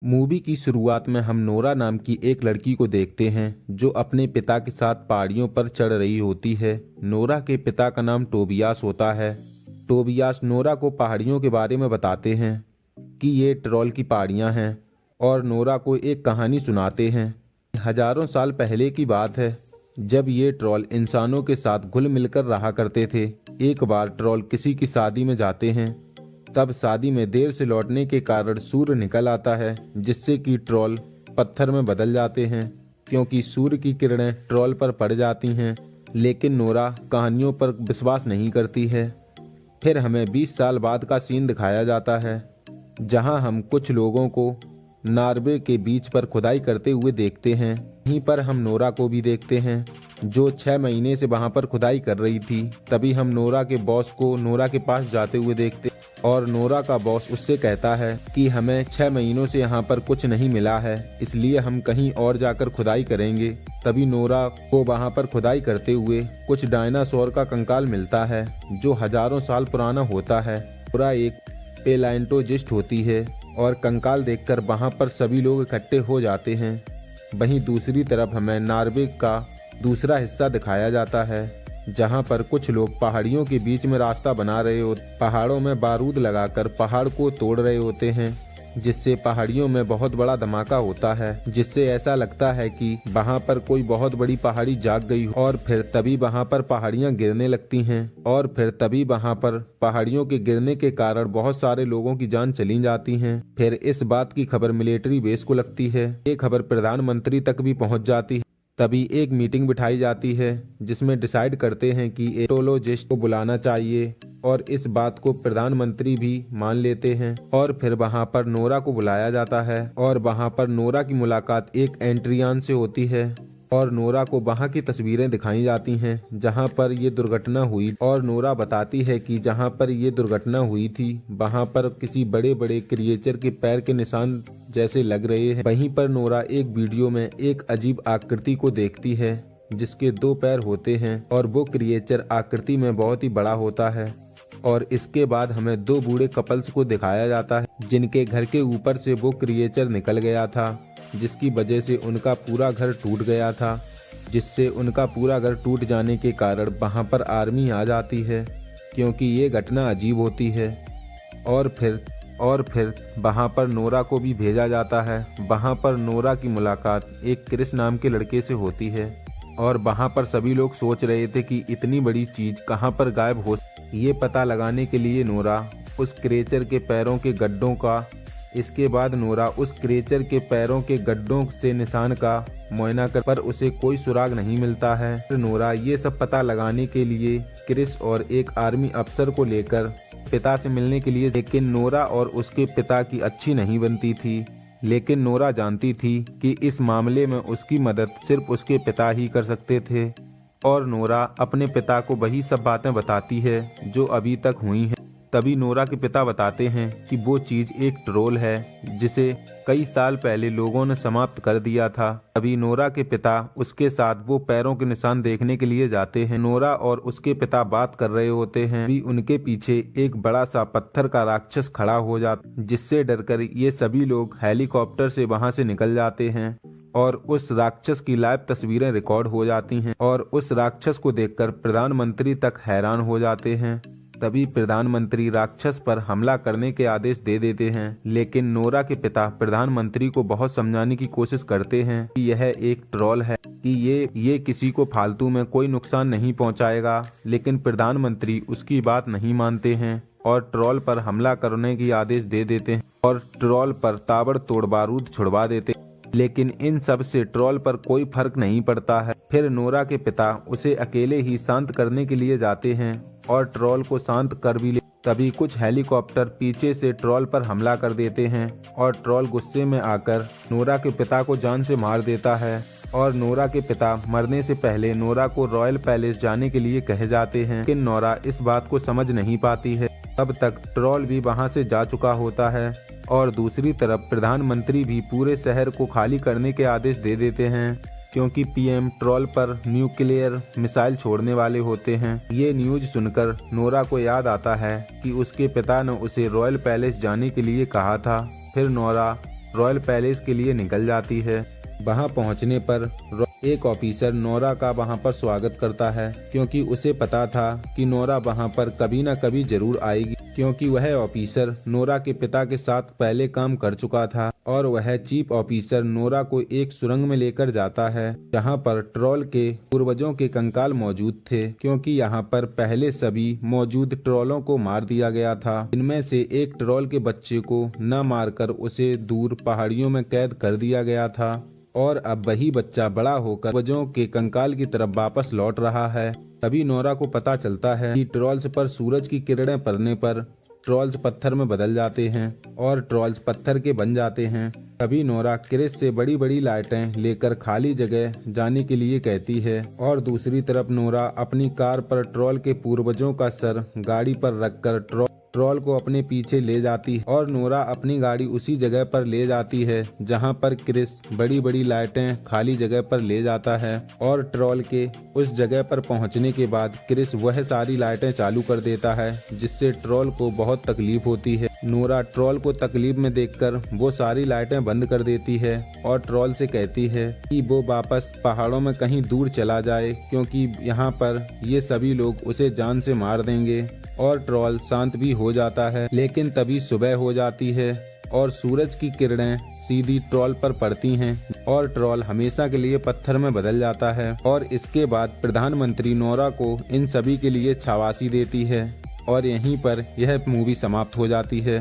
Movie की शुरुआत में हम नोरा नाम की एक लड़की को देखते हैं जो अपने पिता के साथ पहाड़ियों पर चढ़ रही होती है। नोरा के पिता का नाम टोबियास होता है। टोबियास नोरा को पहाड़ियों के बारे में बताते हैं कि ये ट्रॉल की पहाड़ियाँ हैं और नोरा को एक कहानी सुनाते हैं। हजारों साल पहले की बात है जब ये ट्रॉल इंसानों के साथ घुल मिलकर रहा करते थे। एक बार ट्रॉल किसी की शादी में जाते हैं, तब शादी में देर से लौटने के कारण सूर्य निकल आता है, जिससे कि ट्रॉल पत्थर में बदल जाते हैं क्योंकि सूर्य की किरणें ट्रॉल पर पड़ जाती हैं। लेकिन नोरा कहानियों पर विश्वास नहीं करती है। फिर हमें 20 साल बाद का सीन दिखाया जाता है जहां हम कुछ लोगों को नॉर्वे के बीच पर खुदाई करते हुए देखते हैं। यहीं पर हम नोरा को भी देखते हैं जो 6 महीने से वहां पर खुदाई कर रही थी। तभी हम नोरा के बॉस को नोरा के पास जाते हुए देखते और नोरा का बॉस उससे कहता है कि हमें 6 महीनों से यहाँ पर कुछ नहीं मिला है, इसलिए हम कहीं और जाकर खुदाई करेंगे। तभी नोरा को वहाँ पर खुदाई करते हुए कुछ डायनासोर का कंकाल मिलता है जो हजारों साल पुराना होता है। नोरा एक पेलाइंटोलॉजिस्ट होती है और कंकाल देखकर वहाँ पर सभी लोग इकट्ठे हो जाते हैं। वहीं दूसरी तरफ हमें नॉर्वे का दूसरा हिस्सा दिखाया जाता है जहां पर कुछ लोग पहाड़ियों के बीच में रास्ता बना रहे होते, पहाड़ों में बारूद लगाकर पहाड़ को तोड़ रहे होते हैं, जिससे पहाड़ियों में बहुत बड़ा धमाका होता है, जिससे ऐसा लगता है कि वहां पर कोई बहुत बड़ी पहाड़ी जाग गई हो। और फिर तभी वहां पर पहाड़ियां गिरने लगती हैं और फिर तभी वहां पर पहाड़ियों के गिरने के कारण बहुत सारे लोगों की जान चली जाती है। फिर इस बात की खबर मिलिट्री बेस को लगती है। ये खबर प्रधानमंत्री तक भी पहुँच जाती है। तभी एक मीटिंग बिठाई जाती है जिसमें डिसाइड करते हैं कि एटोलॉजिस्ट को बुलाना चाहिए और इस बात को प्रधानमंत्री भी मान लेते हैं। और फिर वहां पर नोरा को बुलाया जाता है और वहां पर नोरा की मुलाकात एक एंट्रियान से होती है और नोरा को वहां की तस्वीरें दिखाई जाती हैं जहां पर ये दुर्घटना हुई। और नोरा बताती है कि जहां पर ये दुर्घटना हुई थी वहां पर किसी बड़े बड़े क्रिएचर के पैर के निशान जैसे लग रहे हैं। वहीं पर नोरा एक वीडियो में एक अजीब आकृति को देखती है जिसके 2 पैर होते हैं और वो क्रिएचर आकृति में बहुत ही बड़ा होता है। और इसके बाद हमें 2 बूढ़े कपल्स को दिखाया जाता है जिनके घर के ऊपर से वो क्रिएचर निकल गया था, जिसकी वजह से उनका पूरा घर टूट गया था, जिससे उनका पूरा घर टूट जाने के कारण वहां पर आर्मी आ जाती है क्योंकि ये घटना अजीब होती है। और फिर वहां पर नोरा को भी भेजा जाता है। वहां पर नोरा की मुलाकात एक क्रिस नाम के लड़के से होती है और वहां पर सभी लोग सोच रहे थे कि इतनी बड़ी चीज कहां पर गायब हो। ये पता लगाने के लिए नोरा उस क्रिएचर के पैरों के गड्ढों का इसके बाद नोरा उस क्रिएचर के पैरों के गड्ढों से निशान का मुआयना कर, पर उसे कोई सुराग नहीं मिलता है। नोरा ये सब पता लगाने के लिए क्रिस और एक आर्मी अफसर को लेकर पिता से मिलने के लिए, लेकिन नोरा और उसके पिता की अच्छी नहीं बनती थी। लेकिन नोरा जानती थी कि इस मामले में उसकी मदद सिर्फ उसके पिता ही कर सकते थे और नोरा अपने पिता को वही सब बातें बताती है जो अभी तक हुई हैं। तभी नोरा के पिता बताते हैं कि वो चीज एक ट्रोल है जिसे कई साल पहले लोगों ने समाप्त कर दिया था। तभी नोरा के पिता उसके साथ वो पैरों के निशान देखने के लिए जाते हैं। नोरा और उसके पिता बात कर रहे होते हैं भी उनके पीछे एक बड़ा सा पत्थर का राक्षस खड़ा हो जाता, जिससे डरकर ये सभी लोग हेलीकॉप्टर से वहां से निकल जाते हैं और उस राक्षस की लाइव तस्वीरें रिकॉर्ड हो जाती हैं और उस राक्षस को देखकर प्रधानमंत्री तक हैरान हो जाते हैं। तभी प्रधानमंत्री राक्षस पर हमला करने के आदेश दे देते हैं, लेकिन नोरा के पिता प्रधानमंत्री को बहुत समझाने की कोशिश करते हैं कि यह एक ट्रॉल है, कि ये किसी को फालतू में कोई नुकसान नहीं पहुंचाएगा। लेकिन प्रधानमंत्री उसकी बात नहीं मानते हैं और ट्रॉल पर हमला करने की आदेश दे देते हैं और ट्रॉल पर ताबड़तोड़ बारूद छुड़वा देते हैं। लेकिन इन सब से ट्रॉल पर कोई फर्क नहीं पड़ता है। फिर नोरा के पिता उसे अकेले ही शांत करने के लिए जाते हैं और ट्रॉल को शांत कर भी ले। तभी कुछ हेलीकॉप्टर पीछे से ट्रॉल पर हमला कर देते हैं और ट्रॉल गुस्से में आकर नोरा के पिता को जान से मार देता है और नोरा के पिता मरने से पहले नोरा को रॉयल पैलेस जाने के लिए कह जाते हैं, लेकिन नोरा इस बात को समझ नहीं पाती है। तब तक ट्रॉल भी वहां से जा चुका होता है और दूसरी तरफ प्रधानमंत्री भी पूरे शहर को खाली करने के आदेश दे देते हैं क्योंकि पीएम ट्रॉल पर न्यूक्लियर मिसाइल छोड़ने वाले होते हैं। ये न्यूज सुनकर नोरा को याद आता है कि उसके पिता ने उसे रॉयल पैलेस जाने के लिए कहा था। फिर नोरा रॉयल पैलेस के लिए निकल जाती है। वहां पहुंचने पर एक ऑफिसर नोरा का वहां पर स्वागत करता है, क्योंकि उसे पता था कि नोरा वहां पर कभी न कभी जरूर आएगी, क्योंकि वह ऑफिसर नोरा के पिता के साथ पहले काम कर चुका था। और वह चीफ ऑफिसर नोरा को एक सुरंग में लेकर जाता है, जहां पर ट्रोल के पूर्वजों के कंकाल मौजूद थे, क्योंकि यहां पर पहले सभी मौजूद ट्रोलों को मार दिया गया था। इनमें से एक ट्रोल के बच्चे को न मारकर उसे दूर पहाड़ियों में कैद कर दिया गया था, और अब वही बच्चा बड़ा होकर पूर्वजों के कंकाल की तरफ वापस लौट रहा है। तभी नोरा को पता चलता है कि ट्रोल्स पर सूरज की किरणें पड़ने पर ट्रोल्स पत्थर में बदल जाते हैं और ट्रोल्स पत्थर के बन जाते हैं। तभी नोरा क्रिस से बड़ी बड़ी लाइटें लेकर खाली जगह जाने के लिए कहती है, और दूसरी तरफ नोरा अपनी कार पर ट्रोल के पूर्वजों का सर गाड़ी पर रखकर ट्रोल को अपने पीछे ले जाती है, और नोरा अपनी गाड़ी उसी जगह पर ले जाती है जहां पर क्रिस बड़ी बड़ी लाइटें खाली जगह पर ले जाता है। और ट्रोल के उस जगह पर पहुंचने के बाद क्रिस वह सारी लाइटें चालू कर देता है, जिससे ट्रोल को बहुत तकलीफ होती है। नोरा ट्रोल को तकलीफ में देखकर वो सारी लाइटें बंद कर देती है और ट्रोल से कहती है कि वो वापस पहाड़ों में कहीं दूर चला जाए, क्योंकि यहाँ पर ये सभी लोग उसे जान से मार देंगे। और ट्रोल शांत भी हो जाता है, लेकिन तभी सुबह हो जाती है और सूरज की किरणें सीधी ट्रोल पर पड़ती हैं और ट्रोल हमेशा के लिए पत्थर में बदल जाता है। और इसके बाद प्रधानमंत्री नोरा को इन सभी के लिए शाबाशी देती है, और यहीं पर यह मूवी समाप्त हो जाती है।